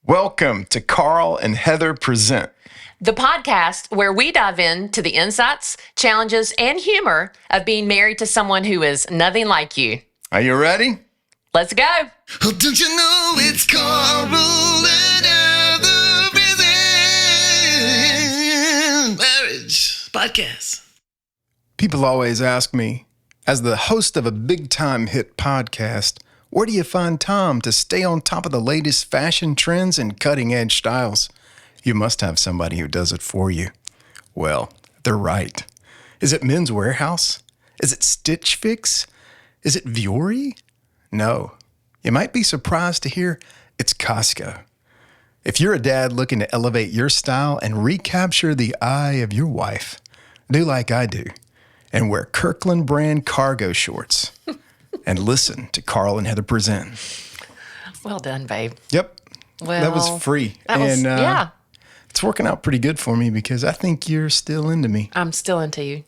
Welcome to Carl and Heather Present, the podcast where we dive into the insights, challenges, and humor of being married to someone who is nothing like you. Are you ready? Let's go. Oh, don't you know it's Carl and Heather Present Marriage Podcast. People always ask me, as the host of a big-time hit podcast, where do you find time to stay on top of the latest fashion trends and cutting-edge styles? You must have somebody who does it for you. Well, they're right. Is it Men's Warehouse? Is it Stitch Fix? Is it Vuori? No. You might be surprised to hear it's Costco. If you're a dad looking to elevate your style and recapture the eye of your wife, do like I do and wear Kirkland brand cargo shorts. And listen to Carl and Heather Present. Well done, babe. Yep. Well, that was free. Yeah. It's working out pretty good for me because I think you're still into me. I'm still into you.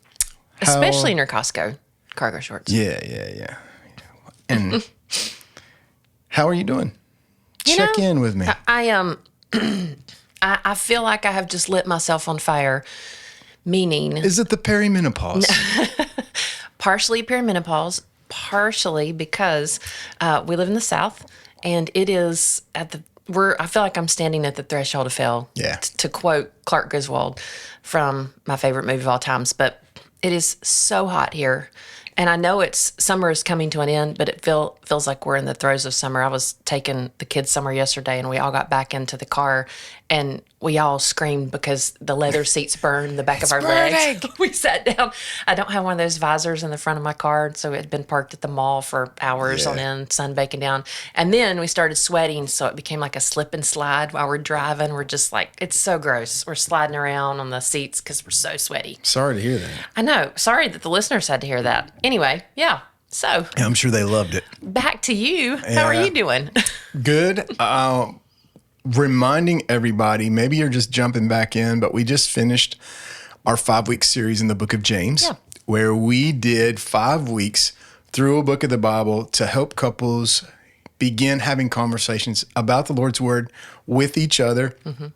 Especially in your Costco cargo shorts. Yeah. And how are you doing? You Check know, in with me. I feel like I have just lit myself on fire, meaning Is it the perimenopause? partially perimenopause, partially because we live in the South, and it is I feel like I'm standing at the threshold of hell. Yeah. To quote Clark Griswold from my favorite movie of all times, but it is so hot here. And I know summer is coming to an end, but it feels like we're in the throes of summer. I was taking the kids somewhere yesterday, and we all got back into the car, and we all screamed because the leather seats burned the back of our legs. We sat down. I don't have one of those visors in the front of my car, so it had been parked at the mall for hours on end, sun baking down. And then we started sweating, so it became like a slip and slide while we're driving. We're just like, it's so gross. We're sliding around on the seats because we're so sweaty. Sorry to hear that. I know. Sorry that the listeners had to hear that. Anyway, yeah. So I'm sure they loved it. back to you. How are you doing? Good. Reminding everybody, maybe you're just jumping back in, but we just finished our 5-week series in the book of James, where we did 5 weeks through a book of the Bible to help couples begin having conversations about the Lord's Word with each other. Mm-hmm.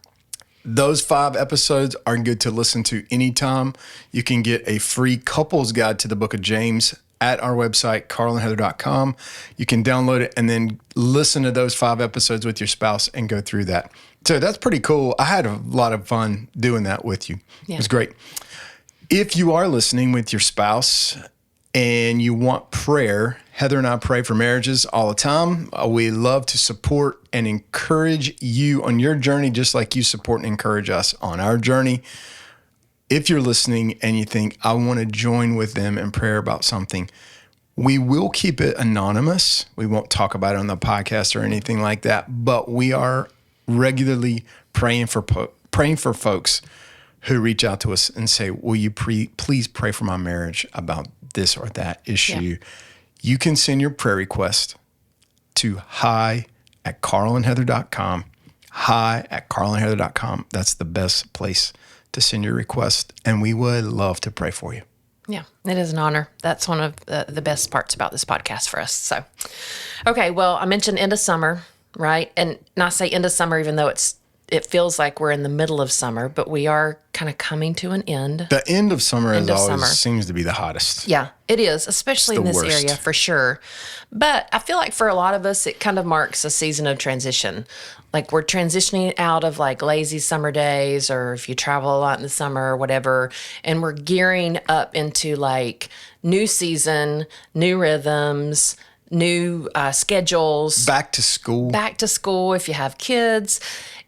Those 5 episodes are good to listen to anytime. You can get a free couples guide to the book of James at our website, carlandheather.com. You can download it and then listen to those 5 episodes with your spouse and go through that. So that's pretty cool. I had a lot of fun doing that with you. Yeah. It was great. If you are listening with your spouse and you want prayer, Heather and I pray for marriages all the time. We love to support and encourage you on your journey, just like you support and encourage us on our journey. If you're listening and you think, I want to join with them in prayer about something, we will keep it anonymous. We won't talk about it on the podcast or anything like that, but we are regularly praying for folks who reach out to us and say, will you please pray for my marriage about this or that issue? Yeah. You can send your prayer request to hi@carlandheather.com, hi@carlandheather.com. That's the best place to send your request, and we would love to pray for you. Yeah, it is an honor. That's one of the best parts about this podcast for us. So, okay, well, I mentioned end of summer, right? And I say end of summer, even though it feels like we're in the middle of summer, but we are kind of coming to an end. The end of summer seems to be the hottest. Yeah, it is, especially in this area for sure. But I feel like for a lot of us, it kind of marks a season of transition. Like we're transitioning out of like lazy summer days, or if you travel a lot in the summer or whatever, and we're gearing up into like new season, new rhythms, new schedules. Back to school if you have kids.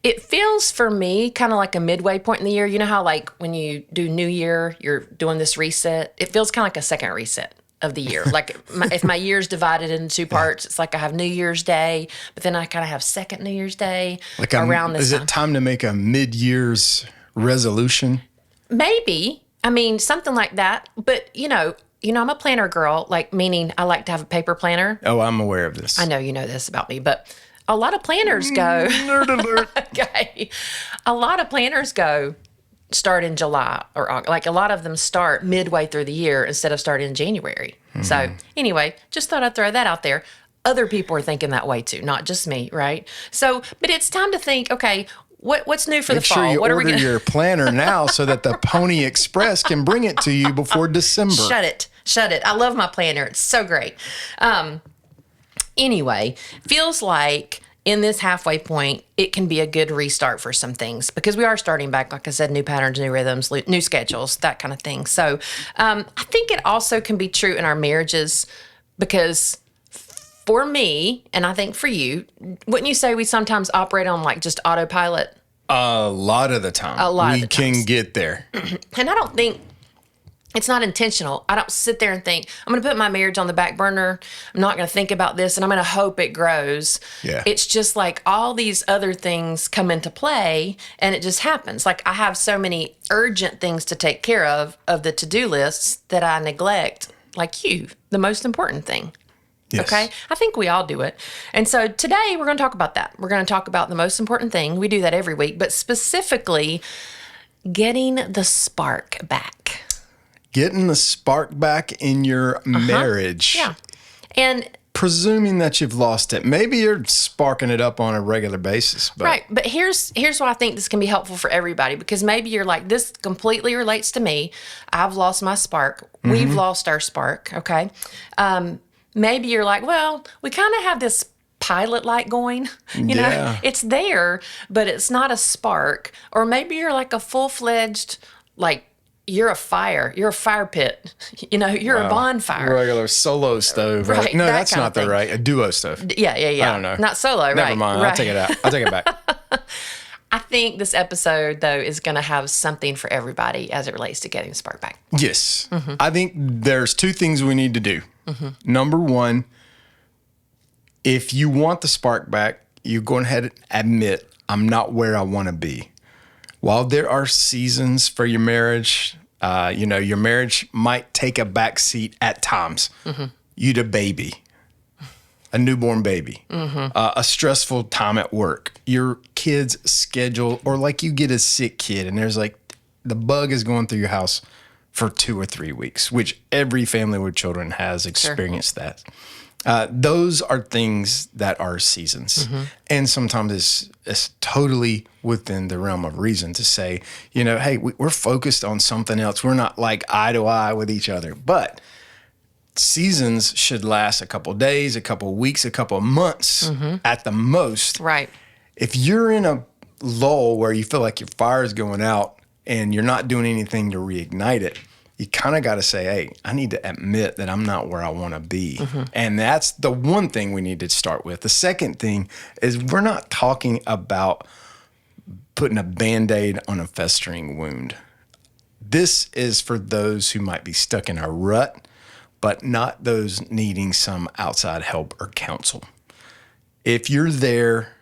It feels for me kind of like a midway point in the year. You know how like when you do New Year, you're doing this reset? It feels kind of like a second reset of the year. Like if my year's divided into 2 parts, it's like I have New Year's Day, but then I kind of have second New Year's Day like around this time. Is it time to make a mid-year's resolution? Maybe. I mean, something like that. But, you know, I'm a planner girl, like meaning I like to have a paper planner. Oh, I'm aware of this. I know you know this about me, but a lot of planners go. Nerd alert. Okay. A lot of planners start in July or August. Like a lot of them start midway through the year instead of starting in January. Mm-hmm. So anyway, just thought I'd throw that out there. other people are thinking that way too, not just me, right? So, but it's time to think, okay, what's new for Make the fall? sure you What are we order gonna your planner now so that the Pony Express can bring it to you before December. Shut it. I love my planner. It's so great. Anyway, feels like in this halfway point, it can be a good restart for some things because we are starting back, like I said, new patterns, new rhythms, new schedules, that kind of thing. So I think it also can be true in our marriages because for me, and I think for you, wouldn't you say we sometimes operate on like just autopilot? A lot of the time. We can get there. And I don't think it's not intentional. I don't sit there and think, I'm going to put my marriage on the back burner. I'm not going to think about this and I'm going to hope it grows. Yeah. It's just like all these other things come into play and it just happens. Like I have so many urgent things to take care of the to-do lists that I neglect, like the most important thing. Yes. Okay. I think we all do it. And so today we're going to talk about that. We're going to talk about the most important thing. We do that every week, but specifically getting the spark back. Getting the spark back in your marriage. Yeah. And presuming that you've lost it. Maybe you're sparking it up on a regular basis. But right. But here's why I think this can be helpful for everybody, because maybe you're like, this completely relates to me. I've lost my spark. We've lost our spark. Okay. Maybe you're like, well, we kind of have this pilot light going, you know, it's there, but it's not a spark. Or maybe you're like a full-fledged, like, you're a fire pit, you know, you're a bonfire. Regular solo stove. Right, No, that that's kind of not the thing. right. A duo stove. Yeah. I don't know. Not solo, right? Never mind. Right. I'll take it out. I'll take it back. I think this episode, though, is going to have something for everybody as it relates to getting the spark back. Yes. I think there's two things we need to do. Number one, if you want the spark back, you go ahead and admit, I'm not where I want to be. While there are seasons for your marriage, your marriage might take a back seat at times. You the baby, a newborn baby, a stressful time at work, your kid's schedule, or like you get a sick kid and there's like the bug is going through your house for 2 or 3 weeks, which every family with children has experienced that. Those are things that are seasons. And sometimes it's totally within the realm of reason to say, hey, we're focused on something else. We're not like eye to eye with each other. But seasons should last a couple days, a couple weeks, a couple months at the most. Right. If you're in a lull where you feel like your fire is going out and you're not doing anything to reignite it, you kind of got to say, hey, I need to admit that I'm not where I want to be. And that's the one thing we need to start with. The second thing is we're not talking about putting a Band-Aid on a festering wound. This is for those who might be stuck in a rut, but not those needing some outside help or counsel. If you're there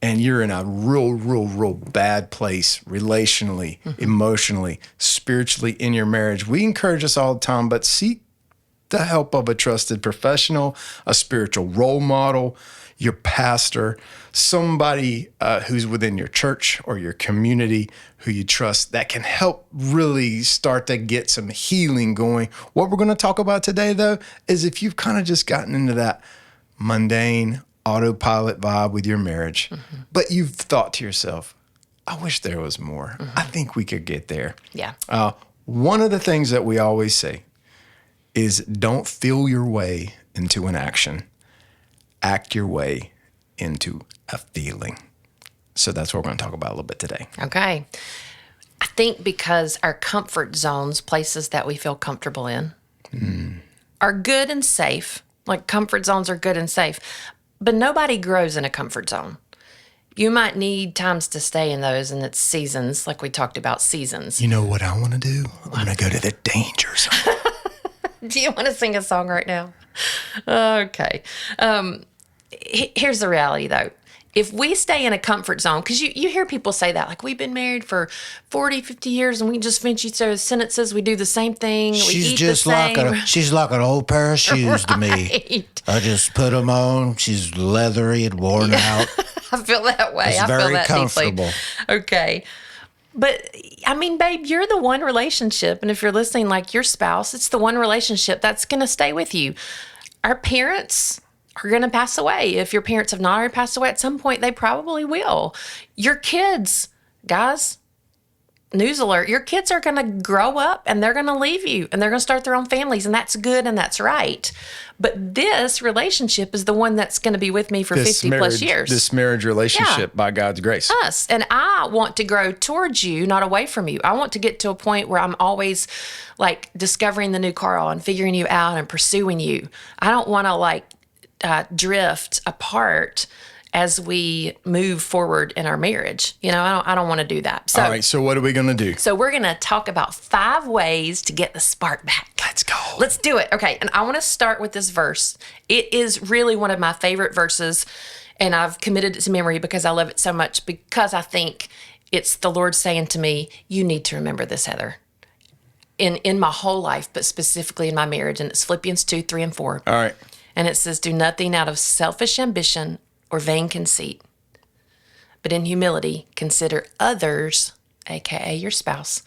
and you're in a real bad place relationally, emotionally, spiritually in your marriage, we encourage us all the time, but seek the help of a trusted professional, a spiritual role model, your pastor, somebody who's within your church or your community who you trust that can help really start to get some healing going. What we're going to talk about today, though, is if you've kind of just gotten into that mundane autopilot vibe with your marriage, but you've thought to yourself, I wish there was more. I think we could get there. Yeah. One of the things that we always say is don't feel your way into an action. Act your way into a feeling. So that's what we're going to talk about a little bit today. Okay. I think because our comfort zones, places that we feel comfortable in, are good and safe. Like comfort zones are good and safe. But nobody grows in a comfort zone. You might need times to stay in those, and it's seasons, like we talked about seasons. You know what I want to do? I want to go to the danger zone. Do you want to sing a song right now? Okay. Here's the reality, though. If we stay in a comfort zone, because you hear people say that, like, we've been married for 40, 50 years, and we just finish each other's sentences. We do the same thing. We eat the same. She's like an old pair of shoes to me. Right. I just put them on. She's leathery and worn out. I feel that way. It's I feel very that comfortable. deeply. Okay. But, I mean, babe, you're the one relationship, and if you're listening, like your spouse, it's the one relationship that's going to stay with you. Our parents are going to pass away. If your parents have not already passed away, at some point they probably will. Your kids, guys, news alert, your kids are going to grow up and they're going to leave you and they're going to start their own families, and that's good and that's right. But this relationship is the one that's going to be with me for 50 plus years. This marriage relationship, by God's grace. Us. And I want to grow towards you, not away from you. I want to get to a point where I'm always like discovering the new Carl and figuring you out and pursuing you. I don't want to like drift apart as we move forward in our marriage. You know, I don't want to do that. So, all right, so what are we going to do? So we're going to talk about 5 ways to get the spark back. Let's go. Let's do it. Okay, and I want to start with this verse. It is really one of my favorite verses, and I've committed it to memory because I love it so much, because I think it's the Lord saying to me, you need to remember this, Heather. In my whole life, but specifically in my marriage, and it's Philippians 2, 3, and 4. All right. And it says, do nothing out of selfish ambition or vain conceit, but in humility consider others, aka your spouse,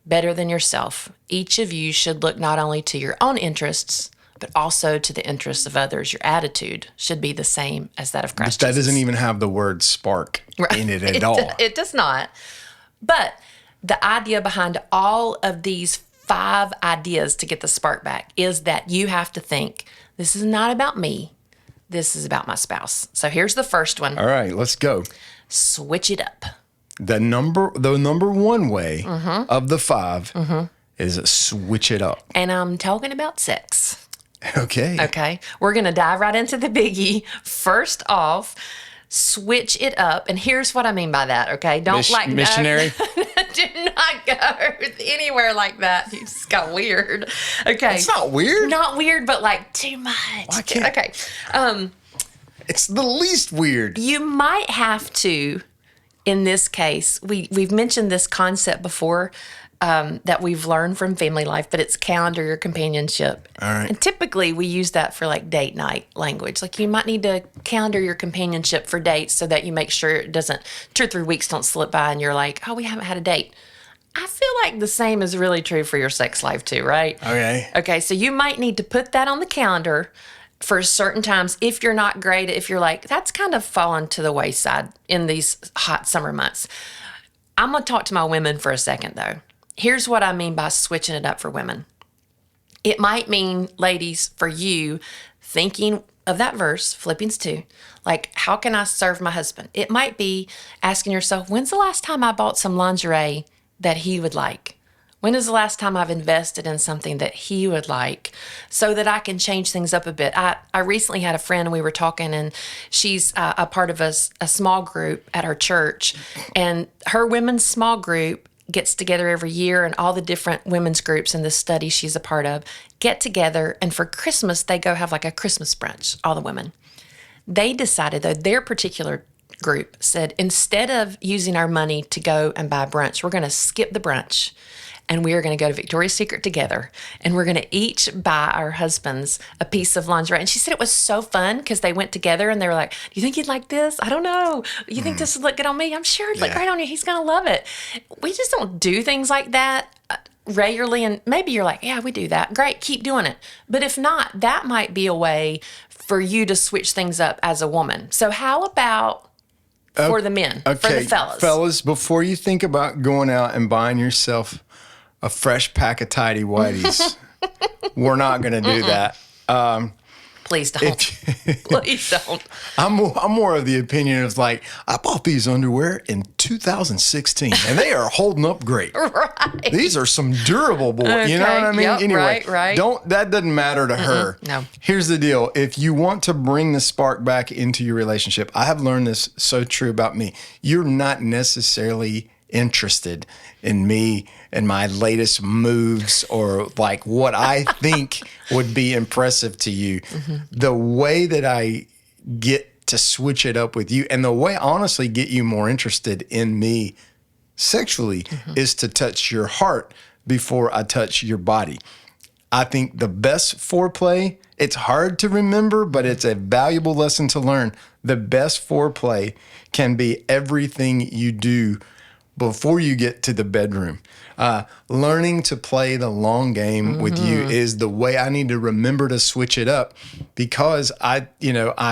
better than yourself. Each of you should look not only to your own interests, but also to the interests of others. Your attitude should be the same as that of Christ That Jesus. doesn't even have the word spark in it at all. It does not. But the idea behind all of these 5 ideas to get the spark back is that you have to think, this is not about me. This is about my spouse. So here's the first one. All right, let's go. Switch it up. The number 1 way of the 5 is switch it up. And I'm talking about sex. Okay. Okay. We're going to dive right into the biggie. First off, switch it up. And here's what I mean by that. Okay. Don't missionary. Do not go anywhere like that. You just got weird. Okay. It's not weird. Not weird, but like too much. I can't. Okay. It's the least weird. You might have to, in this case, we've mentioned this concept before that we've learned from family life, but it's calendar your companionship. All right. And typically we use that for like date night language. Like you might need to calendar your companionship for dates so that you make sure it doesn't, 2 or 3 weeks don't slip by and you're like, oh, we haven't had a date. I feel like the same is really true for your sex life too, right? Okay. Okay, so you might need to put that on the calendar for certain times if you're not great, if you're like, that's kind of fallen to the wayside in these hot summer months. I'm going to talk to my women for a second though. Here's what I mean by switching it up for women. It might mean, ladies, for you, thinking of that verse, Philippians 2, like, how can I serve my husband? It might be asking yourself, when's the last time I bought some lingerie that he would like? When is the last time I've invested in something that he would like so that I can change things up a bit? I recently had a friend and we were talking, and she's a part of a small group at her church, and her women's small group gets together every year, and all the different women's groups in the study she's a part of get together, and for Christmas, they go have like a Christmas brunch, all the women. They decided, though, their particular group said, instead of using our money to go and buy brunch, we're going to skip the brunch, and we are going to go to Victoria's Secret together, and we're going to each buy our husbands a piece of lingerie. And she said it was so fun because they went together and they were like, do you think you'd like this? I don't know. You think this would look good on me? I'm sure it'd look great on you. He's going to love it. We just don't do things like that regularly. And maybe you're like, yeah, we do that. Great. Keep doing it. But if not, that might be a way for you to switch things up as a woman. So how about for the men, for the fellas? Fellas, before you think about going out and buying yourself a fresh pack of tidy whities, we're not going to do that. Please don't. Please don't. I'm more of the opinion of like, I bought these underwear in 2016 and they are holding up great. Right. These are some durable boys. You know what I mean? Yep, Anyway, right. that doesn't matter to her. No. Here's the deal. If you want to bring the spark back into your relationship, I have learned this so true about me. You're not necessarily interested in me and my latest moves or like what I think would be impressive to you. The way that I get to switch it up with you and the way I honestly get you more interested in me sexually is to touch your heart before I touch your body. I think the best foreplay, it's hard to remember, but it's a valuable lesson to learn. The best foreplay can be everything you do before you get to the bedroom. Learning to play the long game with you is the way I need to remember to switch it up, because I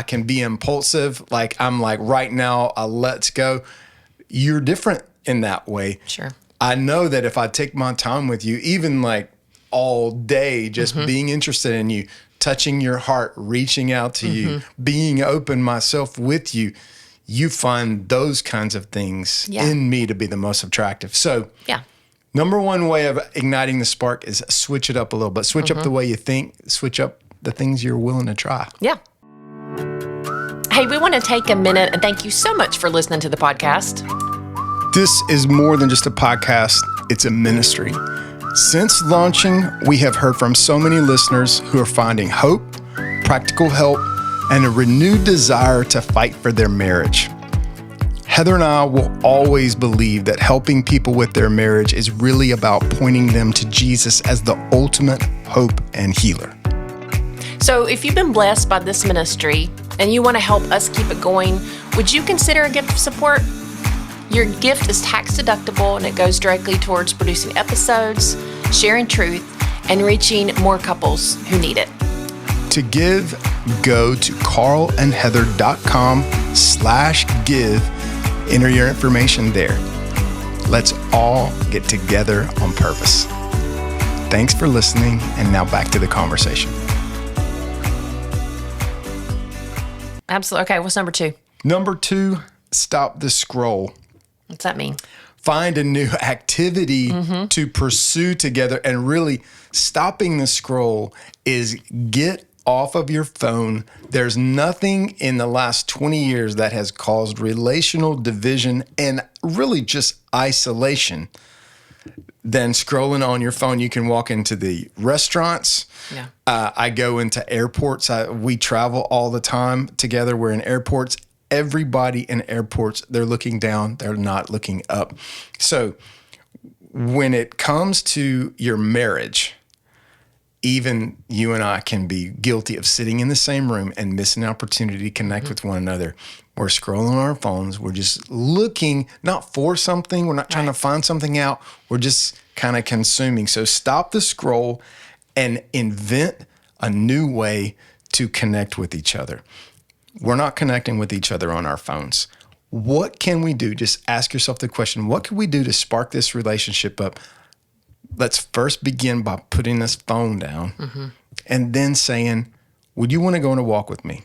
can be impulsive. Like I'm like, right now, let's go. You're different in that way. Sure. I know that if I take my time with you, even like all day, just being interested in you, touching your heart, reaching out to you, being open myself with you, you find those kinds of things in me to be the most attractive. So number one way of igniting the spark is switch it up a little bit. Switch up the way you think, switch up the things you're willing to try. Yeah. Hey, we want to take a minute and thank you so much for listening to the podcast. This is more than just a podcast, it's a ministry. Since launching, we have heard from so many listeners who are finding hope, practical help, and a renewed desire to fight for their marriage. Heather and I will always believe that helping people with their marriage is really about pointing them to Jesus as the ultimate hope and healer. So if you've been blessed by this ministry and you want to help us keep it going, would you consider a gift of support? Your gift is tax deductible and it goes directly towards producing episodes, sharing truth, and reaching more couples who need it. To give, go to carlandheather.com/give. Enter your information there. Let's all get together on purpose. Thanks for listening, and now back to the conversation. Absolutely. Okay, what's number 2? Number 2, stop the scroll. What's that mean? Find a new activity to pursue together, and really stopping the scroll is get off of your phone. There's nothing in the last 20 years that has caused relational division and really just isolation than scrolling on your phone. You can walk into the restaurants. Yeah. I go into airports. We travel all the time together. We're in airports. Everybody in airports, they're looking down. They're not looking up. So when it comes to your marriage, even you and I can be guilty of sitting in the same room and missing an opportunity to connect with one another. We're scrolling on our phones. We're just looking, not for something. We're not trying to find something out. We're just kind of consuming. So stop the scroll and invent a new way to connect with each other. We're not connecting with each other on our phones. What can we do? Just ask yourself the question, what can we do to spark this relationship up? Let's first begin by putting this phone down and then saying, would you want to go on a walk with me?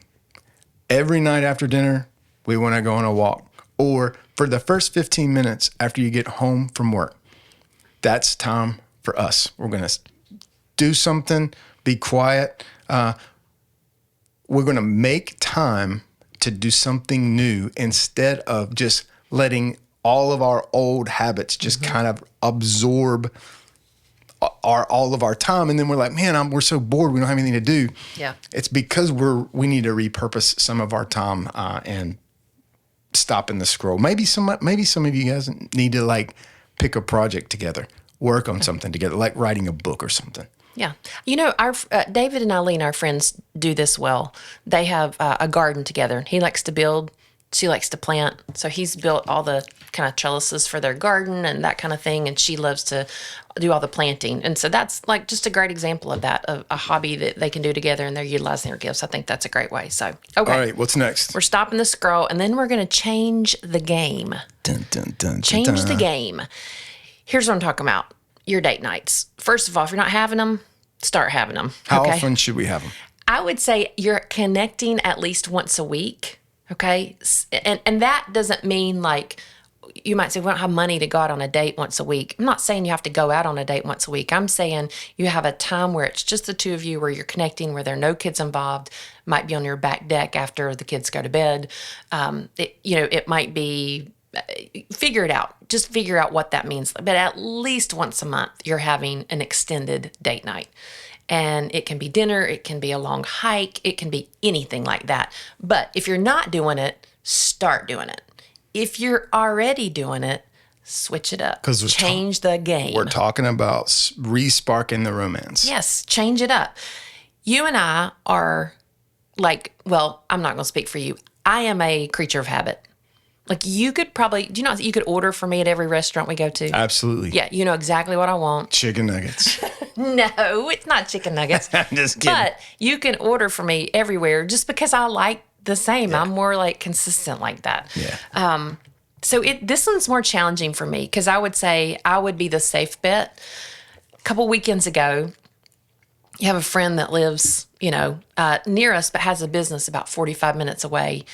Every night after dinner, we want to go on a walk. Or for the first 15 minutes after you get home from work, that's time for us. We're going to do something, be quiet. We're going to make time to do something new instead of just letting all of our old habits just kind of absorb all of our time. And then we're like, man, we're so bored. We don't have anything to do. Yeah. It's because we need to repurpose some of our time and stop in the scroll. Maybe some of you guys need to like pick a project together, work on something together, like writing a book or something. Yeah. You know, our David and Eileen, our friends, do this well. They have a garden together. He likes to build. She likes to plant. So he's built all the kind of trellises for their garden and that kind of thing. And she loves to do all the planting. And so that's like just a great example of that, of a hobby that they can do together and they're utilizing their gifts. I think that's a great way. So, okay. All right, what's next? We're stopping the scroll and then we're going to change the game. Dun, dun, dun, Change dun, dun. the game. Here's what I'm talking about. Your date nights. First of all, if you're not having them, start having them. How often should we have them? I would say you're connecting at least once a week. Okay. And that doesn't mean like, you might say, we don't have money to go out on a date once a week. I'm not saying you have to go out on a date once a week. I'm saying you have a time where it's just the two of you, where you're connecting, where there are no kids involved. Might be on your back deck after the kids go to bed. It might be, figure it out. Just figure out what that means. But at least once a month, you're having an extended date night. And it can be dinner, it can be a long hike, it can be anything like that. But if you're not doing it, start doing it. If you're already doing it, switch it up. Change the game. We're talking about re-sparking the romance. Yes, change it up. You and I are like, well, I'm not going to speak for you. I am a creature of habit. Like you could probably, do you know, you could order for me at every restaurant we go to? Absolutely. Yeah, you know exactly what I want. Chicken nuggets. No, it's not chicken nuggets. I'm just kidding. But you can order for me everywhere just because I like the same. I'm more like consistent like that. Yeah. So this one's more challenging for me because I would say I would be the safe bet. A couple weekends ago, you have a friend that lives, near us, but has a business about 45 minutes away.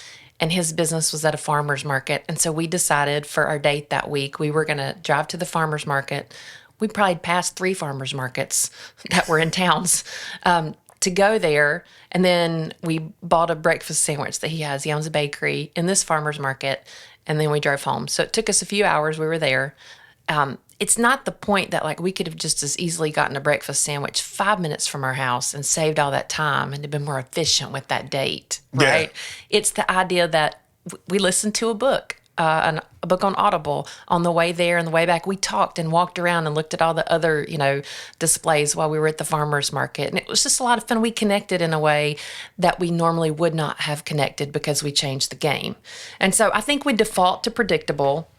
And his business was at a farmer's market. And so we decided for our date that week, we were going to drive to the farmer's market. We probably passed 3 farmer's markets that were in towns to go there. And then we bought a breakfast sandwich that he has. He owns a bakery in this farmer's market. And then we drove home. So it took us a few hours. We were there. It's not the point that like we could have just as easily gotten a breakfast sandwich 5 minutes from our house and saved all that time and have been more efficient with that date, right? Yeah. It's the idea that we listened to a book on Audible on the way there and the way back. We talked and walked around and looked at all the other, displays while we were at the farmer's market. And it was just a lot of fun. We connected in a way that we normally would not have connected because we changed the game. And so I think we default to predictable,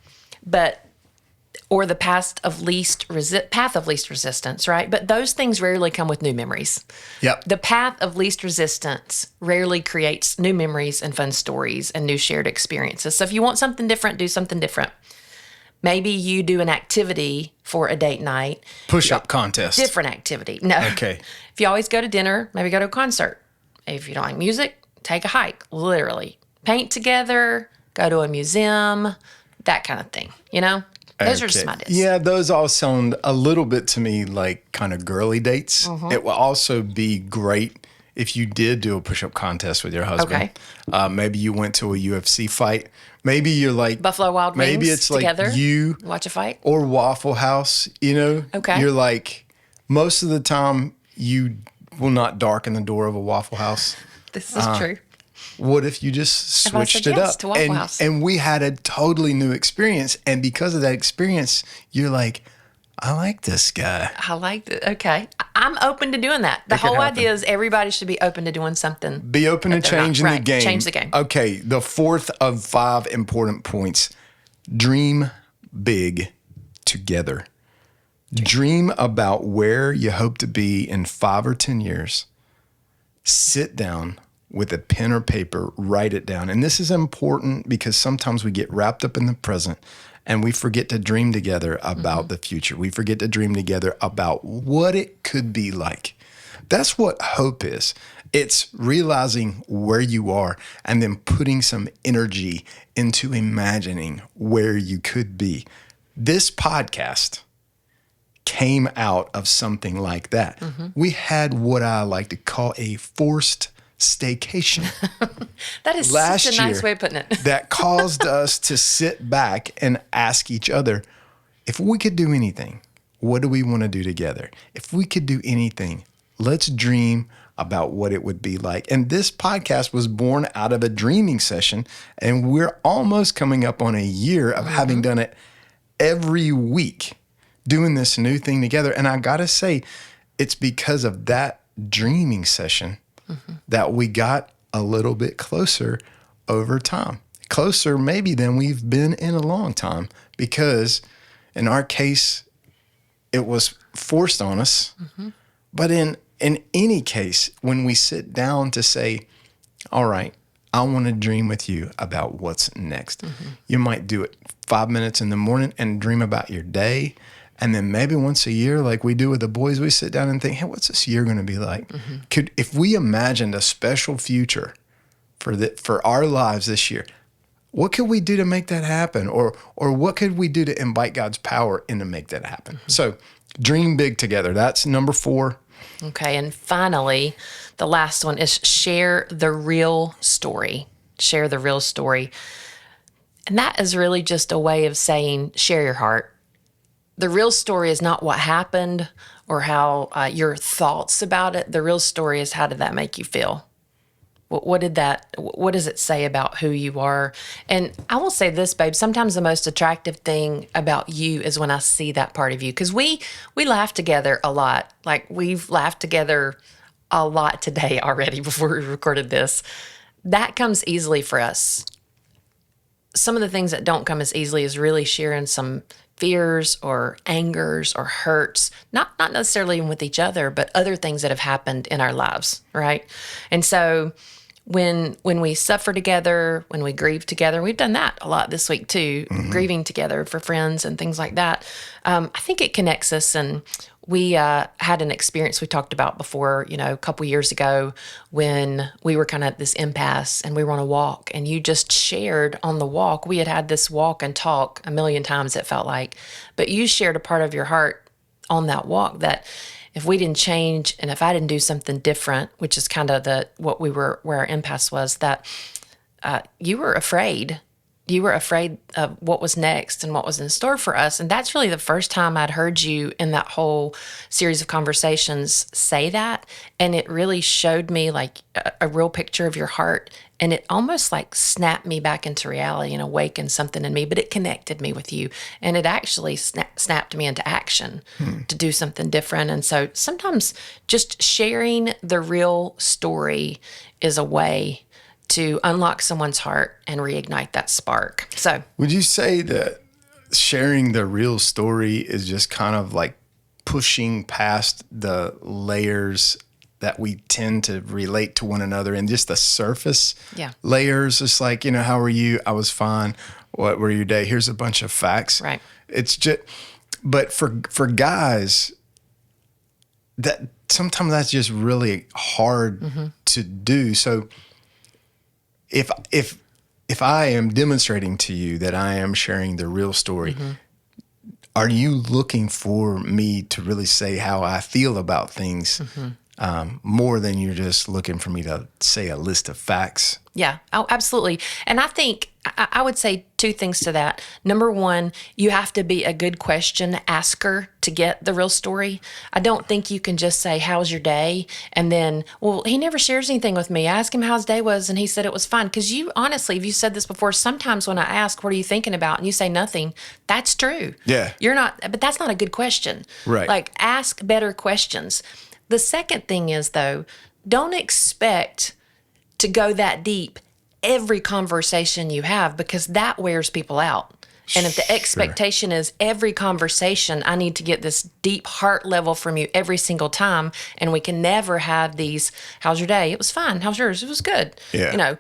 or the path of least resistance, right? But those things rarely come with new memories. Yep. The path of least resistance rarely creates new memories and fun stories and new shared experiences. So if you want something different, do something different. Maybe you do an activity for a date night. Push-up contest. Different activity. No. Okay. If you always go to dinner, maybe go to a concert. If you don't like music, take a hike, literally. Paint together, go to a museum, that kind of thing, Those are just my ideas. Yeah, those all sound a little bit to me like kind of girly dates. Mm-hmm. It will also be great if you did do a push-up contest with your husband. Okay. Maybe you went to a UFC fight. Maybe you're like Buffalo Wild Wings. Maybe it's together, like you watch a fight or Waffle House. Okay. You're like most of the time you will not darken the door of a Waffle House. This is true. What if you just switched it up to Waffle House? And we had a totally new experience, and because of that experience, you're like, I like this guy. I like it. Okay, I'm open to doing that. The whole idea is everybody should be open to doing something. Be open to changing the game. Change the game. Okay, the 4th of 5 important points: dream big together. Dream about where you hope to be in 5 or 10 years. Sit down with a pen or paper, write it down. And this is important because sometimes we get wrapped up in the present and we forget to dream together about the future. We forget to dream together about what it could be like. That's what hope is. It's realizing where you are and then putting some energy into imagining where you could be. This podcast came out of something like that. Mm-hmm. We had what I like to call a forced staycation. That is such a nice way of putting it. That caused us to sit back and ask each other, if we could do anything, what do we want to do together? If we could do anything, let's dream about what it would be like. And this podcast was born out of a dreaming session, and we're almost coming up on a year of having done it every week, doing this new thing together. And I got to say, it's because of that dreaming session that we got a little bit closer over time. Closer maybe than we've been in a long time, because in our case, it was forced on us. Mm-hmm. But in any case, when we sit down to say, all right, I want to dream with you about what's next. Mm-hmm. You might do it 5 minutes in the morning and dream about your day. And then maybe once a year, like we do with the boys, we sit down and think, hey, what's this year going to be like? Mm-hmm. If we imagined a special future for our lives this year, what could we do to make that happen? Or what could we do to invite God's power in to make that happen? Mm-hmm. So dream big together. That's number 4. Okay. And finally, the last one is share the real story. Share the real story. And that is really just a way of saying, share your heart. The real story is not what happened or how your thoughts about it. The real story is, how did that make you feel? What does it say about who you are? And I will say this, babe, sometimes the most attractive thing about you is when I see that part of you. Because we laugh together a lot. Like, we've laughed together a lot today already before we recorded this. That comes easily for us. some of the things that don't come as easily is really sharing some fears or angers or hurts, not necessarily even with each other, but other things that have happened in our lives, right? And so when we suffer together, when we grieve together, we've done that a lot this week too, grieving together for friends and things like that. I think it connects us. And we had an experience we talked about before, a couple years ago when we were kind of at this impasse and we were on a walk, and you just shared on the walk. We had this walk and talk a million times, it felt like, but you shared a part of your heart on that walk that if we didn't change and if I didn't do something different, which is kind of where our impasse was, that you were afraid. You were afraid of what was next and what was in store for us. And that's really the first time I'd heard you in that whole series of conversations say that. And it really showed me like a real picture of your heart. And it almost like snapped me back into reality and awakened something in me, but it connected me with you. And it actually snapped me into action to do something different. And so sometimes just sharing the real story is a way to unlock someone's heart and reignite that spark. So, would you say that sharing the real story is just kind of like pushing past the layers that we tend to relate to one another and just the surface layers? It's like, how are you? I was fine. What were your day? Here's a bunch of facts. Right. It's just, but for guys, that sometimes that's just really hard to do. So if I am demonstrating to you that I am sharing the real story, are you looking for me to really say how I feel about things more than you're just looking for me to say a list of facts? Yeah, oh, absolutely. And I think I would say two things to that. Number one, you have to be a good question asker to get the real story. I don't think you can just say, how's your day? And then, well, he never shares anything with me. I asked him how his day was and he said it was fine. Because you, honestly, if you said this before, sometimes when I ask, what are you thinking about? And you say nothing, that's true. Yeah. You're not, but that's not a good question. Right. Like, ask better questions. The second thing is, though, don't expect to go that deep every conversation you have, because that wears people out. And if the expectation is every conversation, I need to get this deep heart level from you every single time, and we can never have these, how's your day? It was fine. How's yours? It was good. Yeah.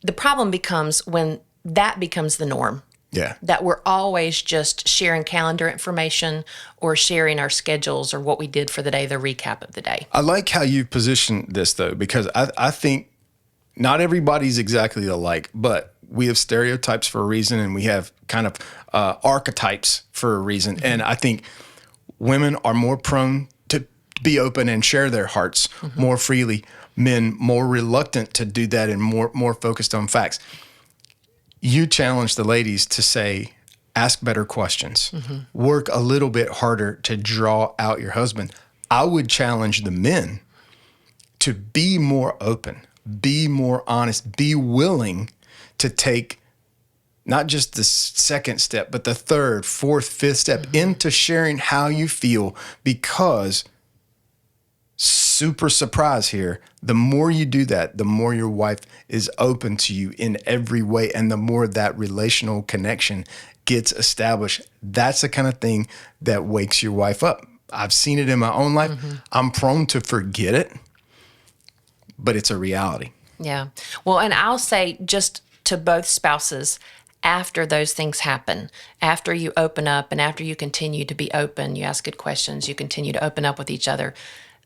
The problem becomes when that becomes the norm. Yeah. That we're always just sharing calendar information or sharing our schedules or what we did for the day, the recap of the day. I like how you positioned this, though, because I think not everybody's exactly alike, but we have stereotypes for a reason, and we have kind of archetypes for a reason. And I think women are more prone to be open and share their hearts more freely. Men more reluctant to do that and more focused on facts. You challenge the ladies to say, ask better questions, work a little bit harder to draw out your husband. I would challenge the men to be more open, be more honest, be willing to take not just the second step, but the third, fourth, fifth step into sharing how you feel, because super surprise here, the more you do that, the more your wife is open to you in every way, and the more that relational connection gets established. That's the kind of thing that wakes your wife up. I've seen it in my own life. I'm prone to forget it, but it's a reality. Yeah. Well, and I'll say just to both spouses, after those things happen, after you open up and after you continue to be open, you ask good questions, you continue to open up with each other,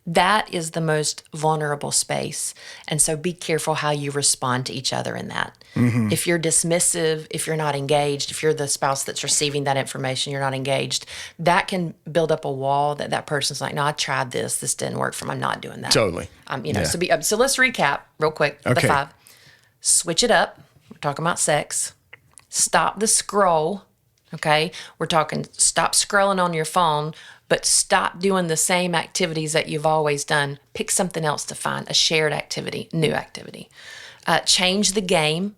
that is the most vulnerable space. And so be careful how you respond to each other in that. If you're dismissive, if you're not engaged, if you're the spouse that's receiving that information, you're not engaged, that can build up a wall that person's like, no, I tried this. This didn't work for me. I'm not doing that. Totally. Yeah. So let's recap real quick. Okay. The 5. Switch it up. We're talking about sex. Stop the scroll. Okay. We're talking stop scrolling on your phone, but stop doing the same activities that you've always done. Pick something else to find, a shared activity, new activity. Change the game.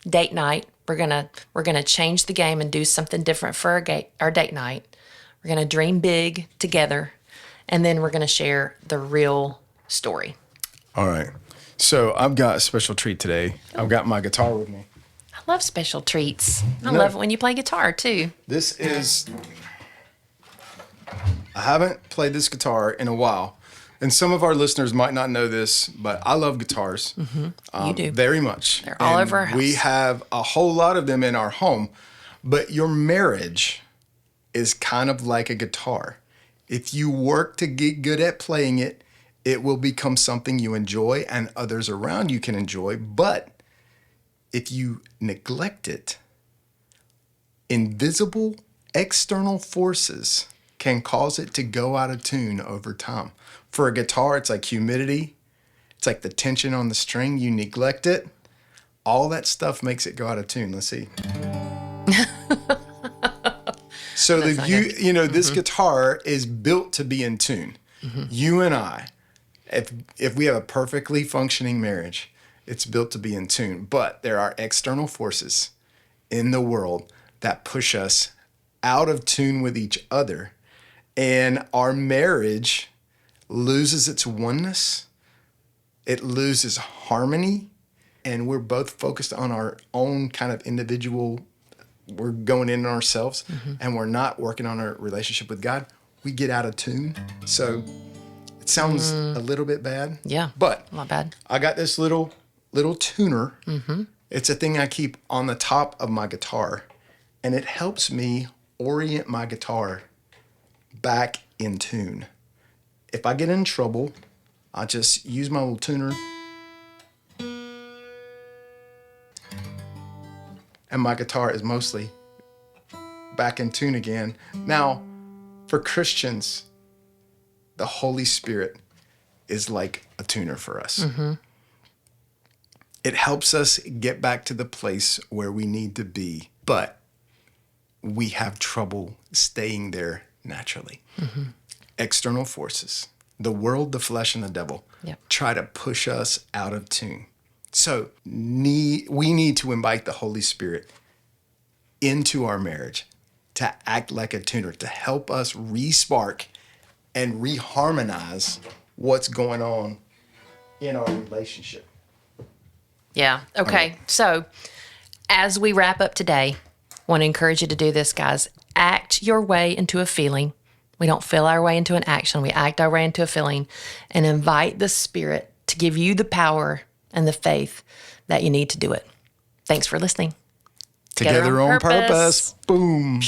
Date night. We're gonna change the game and do something different for our date night. We're gonna dream big together, and then we're gonna share the real story. All right. So I've got a special treat today. I've got my guitar with me. I love special treats. I No. love it when you play guitar too. This is. I haven't played this guitar in a while, and some of our listeners might not know this, but I love guitars. You do. Very much. They're all And over our house. We have a whole lot of them in our home, but your marriage is kind of like a guitar. If you work to get good at playing it, it will become something you enjoy and others around you can enjoy. But if you neglect it, invisible external forces can cause it to go out of tune over time. For a guitar, it's like humidity. It's like the tension on the string. You neglect it, all that stuff makes it go out of tune. Let's see. So this guitar is built to be in tune. You and I, if we have a perfectly functioning marriage, it's built to be in tune. But there are external forces in the world that push us out of tune with each other, and our marriage loses its oneness. It loses harmony, and we're both focused on our own kind of individual. We're going in ourselves, and we're not working on our relationship with God. We get out of tune. So it sounds a little bit bad. Yeah. But Not bad. I got this little tuner. It's a thing I keep on the top of my guitar, and it helps me orient my guitar back in tune. If I get in trouble, I just use my little tuner, and my guitar is mostly back in tune again. Now, for Christians, the Holy Spirit is like a tuner for us. It helps us get back to the place where we need to be, but we have trouble staying there naturally. External forces, the world, the flesh, and the devil, Yep. try to push us out of tune. So we need to invite the Holy Spirit into our marriage to act like a tuner, to help us re-spark and reharmonize what's going on in our relationship. Yeah. Okay. So as we wrap up today, I want to encourage you to do this, guys. Act your way into a feeling. We don't feel our way into an action. We act our way into a feeling, and invite the Spirit to give you the power and the faith that you need to do it. Thanks for listening. Together on purpose. Boom.